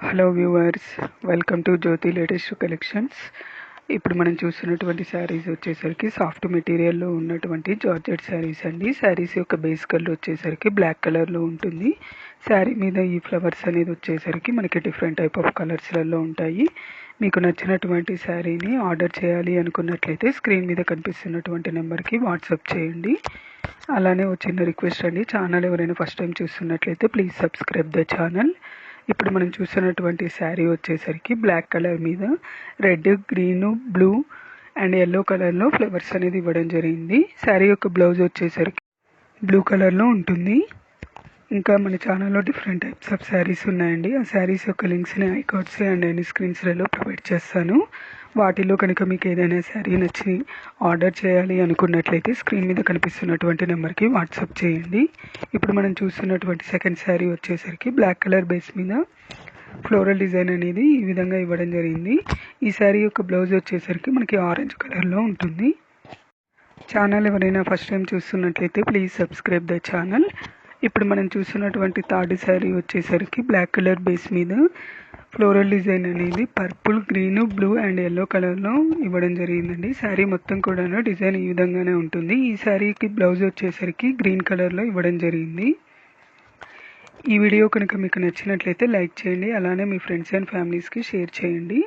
Hello viewers, welcome to Jyoti latest collections. ఇప్పుడు మనం చూస్తున్నటువంటి శారీస్ వచ్చేసరికి సాఫ్ట్ మెటీరియల్లో ఉన్నటువంటి జార్జెట్ శారీస్ అండి. శారీస్ యొక్క బేస్ కలర్ వచ్చేసరికి బ్లాక్ కలర్లో ఉంటుంది. శారీ మీద ఈ ఫ్లవర్స్ అనేది వచ్చేసరికి మనకి డిఫరెంట్ టైప్ ఆఫ్ కలర్స్లలో ఉంటాయి. మీకు నచ్చినటువంటి శారీని ఆర్డర్ చేయాలి అనుకున్నట్లయితే స్క్రీన్ మీద కనిపిస్తున్నటువంటి నెంబర్కి వాట్సాప్ చేయండి. అలానే ఒక చిన్న రిక్వెస్ట్ అండి, ఛానల్ ఎవరైనా ఫస్ట్ టైం చూస్తున్నట్లయితే ప్లీజ్ సబ్స్క్రైబ్ ద ఛానల్. ఇప్పుడు మనం చూస్తున్నటువంటి శారీ వచ్చేసరికి బ్లాక్ కలర్ మీద red, green, blue and yellow కలర్లో ఫ్లవర్స్ అనేది ఇవ్వడం జరిగింది. శారీ యొక్క బ్లౌజ్ వచ్చేసరికి బ్లూ కలర్లో ఉంటుంది. ఇంకా మన ఛానల్లో డిఫరెంట్ టైప్స్ ఆఫ్ శారీస్ ఉన్నాయండి. ఆ శారీస్ యొక్క లింక్స్ని ఐకార్డ్స్ అండ్ ఎన్ని స్క్రీన్స్లలో ప్రొవైడ్ చేస్తాను. వాటిలో కనుక మీకు ఏదైనా శారీ నచ్చి ఆర్డర్ చేయాలి అనుకున్నట్లయితే స్క్రీన్ మీద కనిపిస్తున్నటువంటి నెంబర్కి వాట్సాప్ చేయండి. ఇప్పుడు మనం చూస్తున్నటువంటి సెకండ్ శారీ వచ్చేసరికి బ్లాక్ కలర్ బేస్ మీద ఫ్లోరల్ డిజైన్ అనేది ఈ విధంగా ఇవ్వడం జరిగింది. ఈ శారీ యొక్క బ్లౌజ్ వచ్చేసరికి మనకి ఆరెంజ్ కలర్లో ఉంటుంది. ఛానల్ ఎవరైనా ఫస్ట్ టైం చూస్తున్నట్లయితే ప్లీజ్ సబ్స్క్రైబ్ ద ఛానల్. ఇప్పుడు మనం చూస్తున్నటువంటి థర్డ్ శారీ వచ్చేసరికి బ్లాక్ కలర్ బేస్ మీద ఫ్లోరల్ డిజైన్ అనేది purple, green, blue and yellow కలర్లో ఇవ్వడం జరిగిందండి. శారీ మొత్తం కూడా డిజైన్ ఈ విధంగానే ఉంటుంది. ఈ శారీకి బ్లౌజ్ వచ్చేసరికి గ్రీన్ కలర్లో ఇవ్వడం జరిగింది. ఈ వీడియో కనుక మీకు నచ్చినట్లయితే లైక్ చేయండి, అలానే మీ ఫ్రెండ్స్ అండ్ ఫ్యామిలీస్కి షేర్ చేయండి.